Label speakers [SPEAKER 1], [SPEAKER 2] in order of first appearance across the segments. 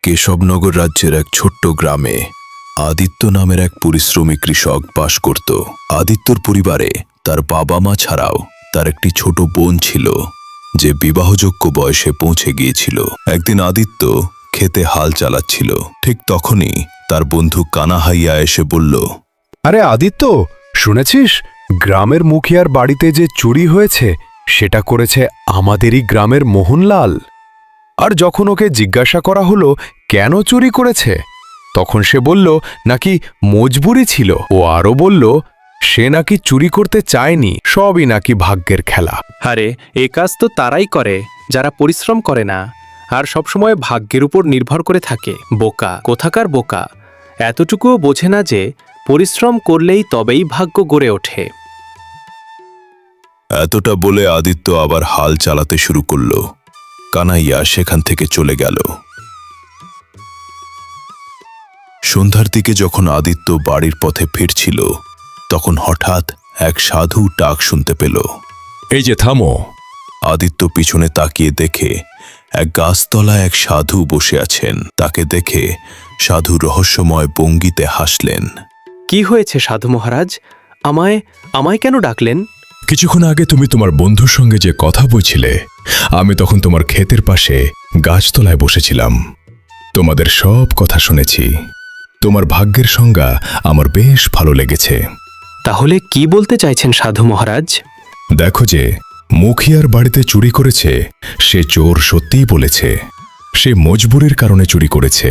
[SPEAKER 1] কেশবনগর রাজ্যের এক ছোট্ট গ্রামে আদিত্য নামের এক পরিশ্রমী কৃষক বাস করত। আদিত্যর পরিবারে তার বাবা মা ছাড়াও তার একটি ছোট বোন ছিল, যে বিবাহযোগ্য বয়সে পৌঁছে গিয়েছিল। একদিন আদিত্য খেতে হাল চালাচ্ছিল। ঠিক তখনই তার বন্ধু কানাহাইয়া এসে বলল,
[SPEAKER 2] আরে আদিত্য, শুনেছিস গ্রামের মুখিয়ার বাড়িতে যে চুরি হয়েছে সেটা করেছে আমাদেরই গ্রামের মোহনলাল। আর যখন ওকে জিজ্ঞাসা করা হলো কেন চুরি করেছে, তখন সে বলল নাকি মজবুরি ছিল। ও আরও বলল সে নাকি চুরি করতে চায়নি, সবই নাকি ভাগ্যের খেলা।
[SPEAKER 3] আরে এ কাজ তো তারাই করে যারা পরিশ্রম করে না আর সবসময় ভাগ্যের উপর নির্ভর করে থাকে। বোকা কোথাকার বোকা, এতটুকুও বোঝে না যে পরিশ্রম করলেই তবেই ভাগ্য গড়ে ওঠে।
[SPEAKER 1] এতটা বলে আদিত্য আবার হাল চালাতে শুরু করল। কানাইয়া সেখান থেকে চলে গেল। সন্ধ্যার দিকে যখন আদিত্য বাড়ির পথে ফিরছিল, তখন হঠাৎ এক সাধু ডাক শুনতে পেল।
[SPEAKER 2] এই যে থামো।
[SPEAKER 1] আদিত্য পিছনে তাকিয়ে দেখে এক গাছতলায় এক সাধু বসে আছেন। তাকে দেখে সাধু রহস্যময় ভঙ্গিতে হাসলেন।
[SPEAKER 3] কি হয়েছে সাধু মহারাজ, আমায় কেন ডাকলেন?
[SPEAKER 4] কিছুক্ষণ আগে তুমি তোমার বন্ধুর সঙ্গে যে কথা বলছিলে, আমি তখন তোমার ক্ষেতের পাশে গাছতলায় বসেছিলাম। তোমাদের সব কথা শুনেছি। তোমার ভাগ্যের সংজ্ঞা আমার বেশ ভালো লেগেছে।
[SPEAKER 3] তাহলে কি বলতে চাইছেন সাধু মহারাজ?
[SPEAKER 4] দেখো, যে মুখিয়ার বাড়িতে চুরি করেছে সে চোর সত্যিই বলেছে। সে মজবুরির কারণে চুরি করেছে।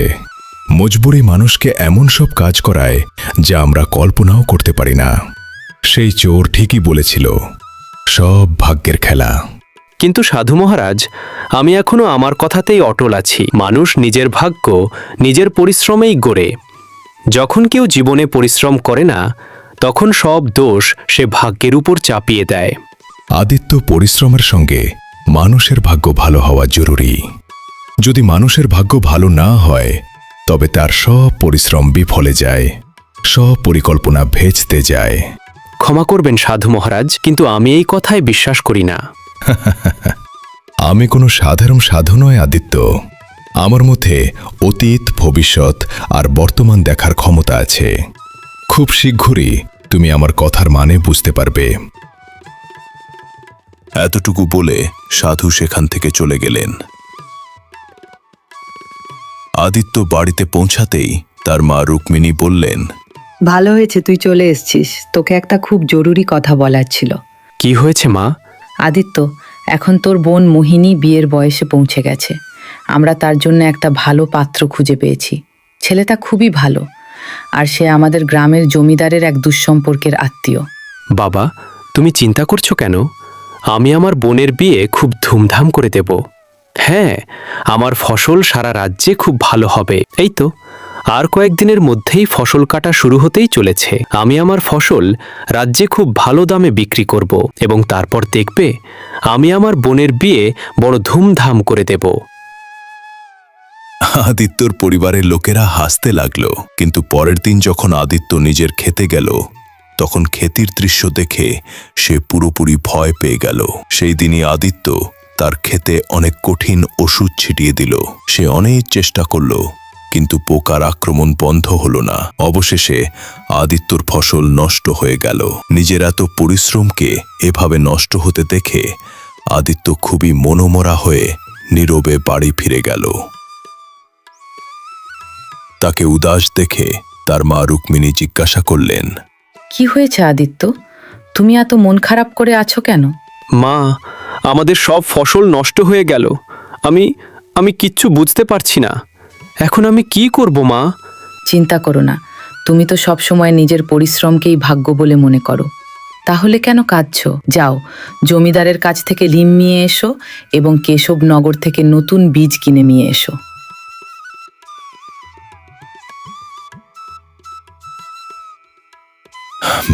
[SPEAKER 4] মজবুরি মানুষকে এমন সব কাজ করায় যা আমরা কল্পনাও করতে পারি না। সেই চোর ঠিকই বলেছিল, সব ভাগ্যের খেলা।
[SPEAKER 3] কিন্তু সাধু মহারাজ, আমি এখনো আমার কথাতেই অটল আছি। মানুষ নিজের ভাগ্য নিজের পরিশ্রমেই গড়ে। যখন কেউ জীবনে পরিশ্রম করে না, তখন সব দোষ সে ভাগ্যের উপর চাপিয়ে দেয়।
[SPEAKER 4] আদিত্য, পরিশ্রমের সঙ্গে মানুষের ভাগ্য ভালো হওয়া জরুরি। যদি মানুষের ভাগ্য ভালো না হয়, তবে তার সব পরিশ্রম বিফলে যায়, সব পরিকল্পনা ভেস্তে যায়।
[SPEAKER 3] ক্ষমা করবেন সাধু মহারাজ, কিন্তু আমি এই কথায় বিশ্বাস করি না।
[SPEAKER 4] আমি কোনো সাধারণ সাধু নয় আদিত্য। আমার মধ্যে অতীত, ভবিষ্যৎ আর বর্তমান দেখার ক্ষমতা আছে। খুব শীঘ্রই তুমি আমার কথার মানে বুঝতে পারবে।
[SPEAKER 1] এতটুকু বলে সাধু সেখান থেকে চলে গেলেন। আদিত্য বাড়িতে পৌঁছাতেই তার মা রুক্মিণী বললেন,
[SPEAKER 5] ভালো হয়েছে তুই চলে এসছিস, তোকে একটা খুব জরুরি কথা বলার ছিল।
[SPEAKER 3] কি হয়েছে মা?
[SPEAKER 5] আদিত্য, এখন তোর বোন মোহিনী বিয়ের বয়সে পৌঁছে গেছে। আমরা তার জন্য একটা ভালো পাত্র খুঁজে পেয়েছি। ছেলেটা খুবই ভালো, আর সে আমাদের গ্রামের জমিদারের এক দুঃসম্পর্কের আত্মীয়।
[SPEAKER 3] বাবা, তুমি চিন্তা করছো কেন? আমি আমার বোনের বিয়ে খুব ধুমধাম করে দেব। হ্যাঁ, আমার ফসল সারা রাজ্যে খুব ভালো হবে। এই তো আর কয়েকদিনের মধ্যেই ফসল কাটা শুরু হতেই চলেছে। আমি আমার ফসল রাজ্যে খুব ভালো দামে বিক্রি করব, এবং তারপর দেখবে আমি আমার বোনের বিয়ে বড় ধুমধাম করে দেব।
[SPEAKER 1] আদিত্যর পরিবারের লোকেরা হাসতে লাগল। কিন্তু পরের দিন যখন আদিত্য নিজের খেতে গেল, তখন ক্ষেতির দৃশ্য দেখে সে পুরোপুরি ভয় পেয়ে গেল। সেই দিনই আদিত্য তার ক্ষেতে অনেক কঠিন ওষুধ ছিটিয়ে দিল। সে অনেক চেষ্টা করল, কিন্তু পোকার আক্রমণ বন্ধ হলো না। অবশেষে আদিত্যর ফসল নষ্ট হয়ে গেল। নিজের এত পরিশ্রমকে এভাবে নষ্ট হতে দেখে আদিত্য খুবই মনোমরা হয়ে নীরবে বাড়ি ফিরে গেল। তাকে উদাস দেখে তার মা রুক্মিণী জিজ্ঞাসা করলেন,
[SPEAKER 5] কি হয়েছে আদিত্য, তুমি এত মন খারাপ করে আছো কেন?
[SPEAKER 3] মা, আমাদের সব ফসল নষ্ট হয়ে গেল। আমি কিচ্ছু বুঝতে পারছি না। এখন আমি কি করব মা?
[SPEAKER 5] চিন্তা করো না, তুমি তো সবসময় নিজের পরিশ্রমকেই ভাগ্য বলে মনে করো। তাহলে কেন কাঁদছো? যাও, জমিদারের কাছ থেকে লিম নিয়ে এসো এবং কেশবনগর থেকে নতুন বীজ কিনে নিয়ে এসো।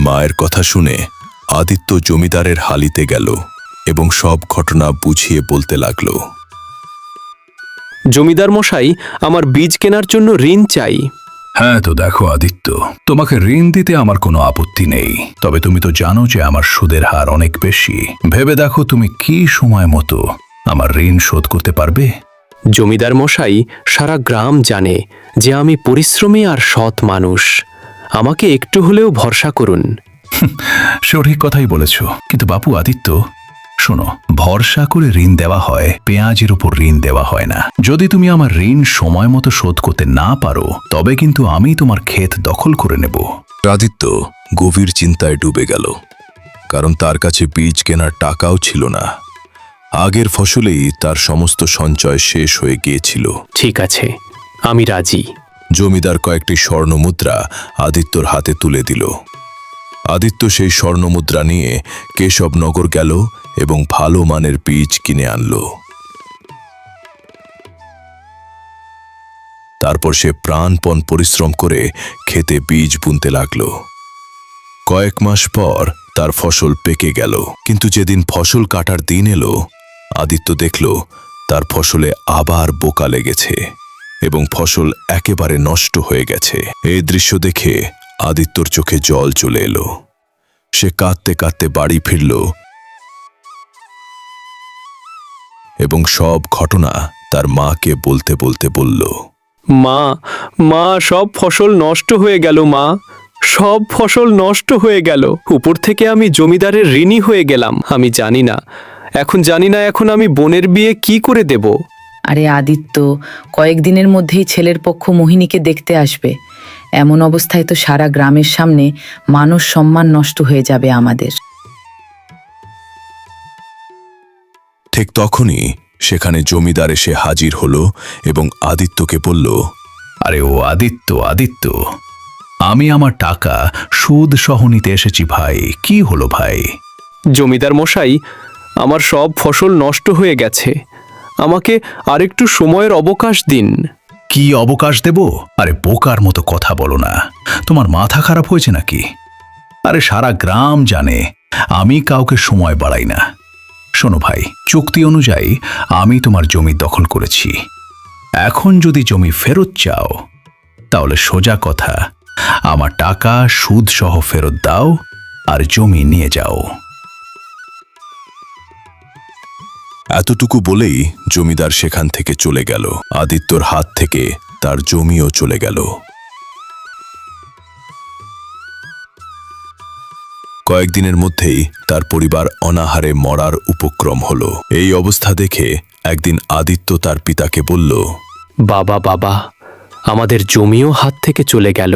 [SPEAKER 1] মায়ের কথা শুনে আদিত্য জমিদারের হালিতে গেল এবং সব ঘটনা বুঝিয়ে বলতে লাগল।
[SPEAKER 3] জমিদার মশাই, আমার বীজ কেনার জন্য ঋণ চাই।
[SPEAKER 6] হ্যাঁ, তো দেখো আদিত্য, তোমাকে ঋণ দিতে আমার কোনো আপত্তি নেই। তবে তুমি তো জানো যে আমার সুদের হার অনেক বেশি। ভেবে দেখো তুমি কি সময় মতো আমার ঋণ শোধ করতে পারবে।
[SPEAKER 3] জমিদার মশাই, সারা গ্রাম জানে যে আমি পরিশ্রমী আর সৎ মানুষ। আমাকে একটু হলেও ভরসা করুন।
[SPEAKER 6] সঠিক কথাই বলেছ, কিন্তু বাপু আদিত্য, শোনো, ভরসা করে ঋণ দেওয়া হয়, পেঁয়াজের উপর ঋণ দেওয়া হয় না। যদি তুমি আমার ঋণ সময় মতো শোধ করতে না পারো, তবে কিন্তু আমি তোমার ক্ষেত দখল করে নেব।
[SPEAKER 1] আদিত্য গভীর চিন্তায় ডুবে গেল, কারণ তার কাছে বীজ কেনার টাকাও ছিল না। আগের ফসলেই তার সমস্ত সঞ্চয় শেষ হয়ে গিয়েছিল।
[SPEAKER 3] ঠিক আছে, আমি রাজি।
[SPEAKER 1] জমিদার কয়েকটি স্বর্ণমুদ্রা আদিত্যর হাতে তুলে দিল। আদিত্য সেই স্বর্ণমুদ্রা নিয়ে কেশবনগর গেল এবং ভালো মানের বীজ কিনে আনল। তারপর সে প্রাণপণ পরিশ্রম করে খেতে বীজ বুনতে লাগল। কয়েক মাস পর তার ফসল পেকে গেল, কিন্তু যেদিন ফসল কাটার দিন এলো, আদিত্য দেখল তার ফসলে আবার পোকা লেগেছে এবং ফসল একেবারে নষ্ট হয়ে গেছে। এই দৃশ্য দেখে আদিত্যর চোখে জল চলে এলো। সে কাঁদতে কাঁদতে বাড়ি ফিরল এবং সব ঘটনা তার মাকে বলতে বলতে বলল,
[SPEAKER 3] মা, মা, সব ফসল নষ্ট হয়ে গেল। মা, সব ফসল নষ্ট হয়ে গেল। উপর থেকে আমি জমিদারের ঋণী হয়ে গেলাম। আমি জানি না এখন আমি বোনের বিয়ে কি করে দেব।
[SPEAKER 5] আরে আদিত্য, কয়েকদিনের মধ্যেই ছেলের পক্ষ মোহিনীকে দেখতে আসবে। এমন অবস্থায় তো সারা গ্রামের সামনে মান সম্মান নষ্ট হয়ে যাবে আমাদের।
[SPEAKER 1] ঠিক তখনই সেখানে জমিদার এসে হাজির হলো এবং আদিত্যকে বলল,
[SPEAKER 6] আরে ও আদিত্য, আদিত্য, আমি আমার টাকা সুদ সহ নিতে এসেছি ভাই। কি হলো ভাই?
[SPEAKER 3] জমিদার মশাই, আমার সব ফসল নষ্ট হয়ে গেছে। আমাকে আরেকটু সময়ের অবকাশ দিন।
[SPEAKER 6] কি অবকাশ দেব? আরে বোকার মতো কথা বলো না। তোমার মাথা খারাপ হয়েছে নাকি? আরে সারা গ্রাম জানে আমি কাউকে সময় বাড়াই না। শোনো ভাই, চুক্তি অনুযায়ী আমি তোমার জমি দখল করেছি। এখন যদি জমি ফেরত চাও, তাহলে সোজা কথা, আমার টাকা সুদ সহ ফেরত দাও আর জমি নিয়ে যাও।
[SPEAKER 1] এতটুকু বলেই জমিদার সেখান থেকে চলে গেল। আদিত্যর হাত থেকে তার জমিও চলে গেল। কয়েকদিনের মধ্যেই তার পরিবার অনাহারে মরার উপক্রম হলো। এই অবস্থা দেখে একদিন আদিত্য তার পিতাকে বলল,
[SPEAKER 3] বাবা, বাবা, আমাদের জমিও হাত থেকে চলে গেল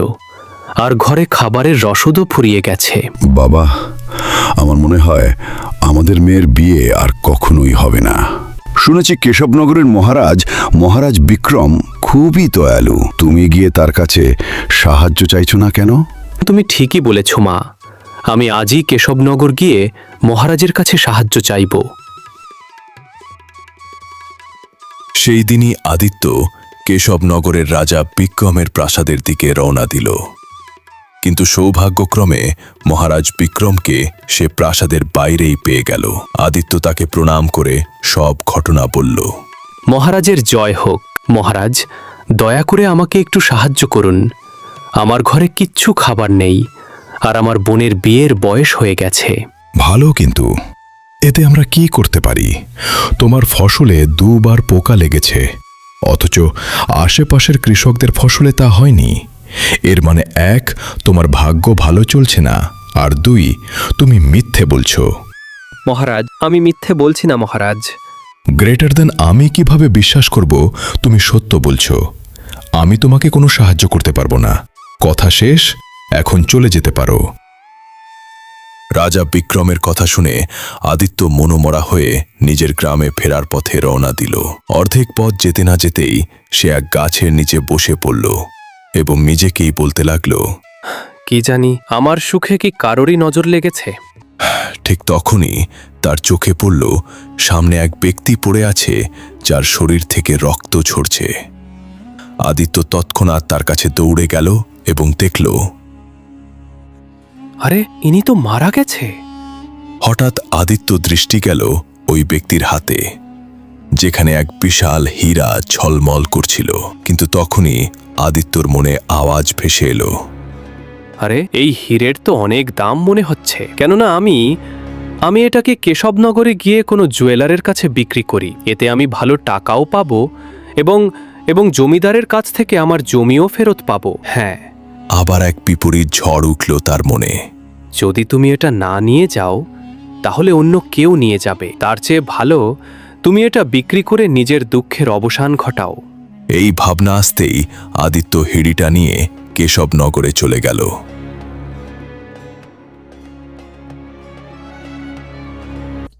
[SPEAKER 3] আর ঘরে খাবারের রসদও ফুরিয়ে গেছে।
[SPEAKER 7] বাবা, আমার মনে হয় আমাদের মেয়ের বিয়ে আর কখনোই হবে না। শুনেছি কেশবনগরের মহারাজ বিক্রম খুবই দয়ালু। তুমি গিয়ে তার কাছে সাহায্য চাইছো না কেন?
[SPEAKER 3] তুমি ঠিকই বলেছ মা। আমি আজই কেশবনগর গিয়ে মহারাজের কাছে সাহায্য চাইব।
[SPEAKER 1] সেই দিনই আদিত্য কেশবনগরের রাজা বিক্রমের প্রাসাদের দিকে রওনা দিল। কিন্তু সৌভাগ্যক্রমে মহারাজ বিক্রমকে সে প্রাসাদের বাইরেই পেয়ে গেল। আদিত্য তাকে প্রণাম করে সব ঘটনা বলল।
[SPEAKER 3] মহারাজের জয় হোক। মহারাজ, দয়া করে আমাকে একটু সাহায্য করুন। আমার ঘরে কিচ্ছু খাবার নেই আর আমার বোনের বিয়ের বয়স হয়ে গেছে।
[SPEAKER 4] ভালো, কিন্তু এতে আমরা কি করতে পারি? তোমার ফসলে 2 বার পোকা লেগেছে, অথচ আশেপাশের কৃষকদের ফসলে তা হয়নি। এর মানে 1, তোমার ভাগ্য ভালো চলছে না, আর 2, তুমি মিথ্যে বলছো।
[SPEAKER 3] মহারাজ, আমি মিথ্যে বলছি না মহারাজ।
[SPEAKER 4] গ্রেটার দেন আমি কিভাবে বিশ্বাস করব তুমি সত্য বলছো? আমি তোমাকে কোনো সাহায্য করতে পারবো না। কথা শেষ, এখন চলে যেতে পারো।
[SPEAKER 1] রাজা বিক্রমের কথা শুনে আদিত্য মনোমরা হয়ে নিজের গ্রামে ফেরার পথে রওনা দিল। অর্ধেক পথ যেতে না যেতেই সে এক গাছের নিচে বসে পড়ল এবং নিজেকেই বলতে লাগল,
[SPEAKER 3] কি জানি আমার সুখে কি কারোরই নজর লেগেছে।
[SPEAKER 1] ঠিক তখনই তার চোখে পড়ল সামনে এক ব্যক্তি পড়ে আছে যার শরীর থেকে রক্ত ঝরছে। আদিত্য তৎক্ষণাৎ তার কাছে দৌড়ে গেল এবং দেখল,
[SPEAKER 3] আরে, ইনি তো মারা গেছে।
[SPEAKER 1] হঠাৎ আদিত্য দৃষ্টি গেল ওই ব্যক্তির হাতে, যেখানে এক বিশাল হীরা ঝলমল করছিল। কিন্তু তখনই আদিত্যর মনে আওয়াজ ভেসে এলো,
[SPEAKER 3] আরে, এই হীরের তো অনেক দাম মনে হচ্ছে, কেননা আমি আমি এটাকে কেশবনগরে গিয়ে কোনো জুয়েলারের কাছে বিক্রি করি, এতে আমি ভালো টাকাও পাবো এবং এবং জমিদারের কাছ থেকে আমার জমিও ফেরত পাবো। হ্যাঁ,
[SPEAKER 1] আবার এক বিপরীত ঝড় উঠল তার মনে।
[SPEAKER 3] যদি তুমি এটা না নিয়ে যাও তাহলে অন্য কেউ নিয়ে যাবে। তার চেয়ে ভালো তুমি এটা বিক্রি করে নিজের দুঃখের অবসান ঘটাও।
[SPEAKER 1] এই ভাবনা আসতেই আদিত্য হিড়িটা নিয়ে কেশবনগরে চলে গেল।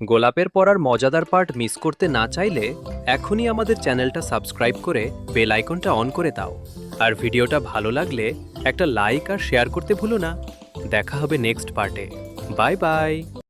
[SPEAKER 3] গোলাপের পরার মজাদার পার্ট মিস করতে না চাইলে এখনই আমাদের চ্যানেলটা সাবস্ক্রাইব করে বেল আইকনটা অন করে দাও। আর ভিডিওটা ভালো লাগলে একটা লাইক আর শেয়ার করতে ভুলো না। দেখা হবে নেক্সট পার্টে। Bye bye.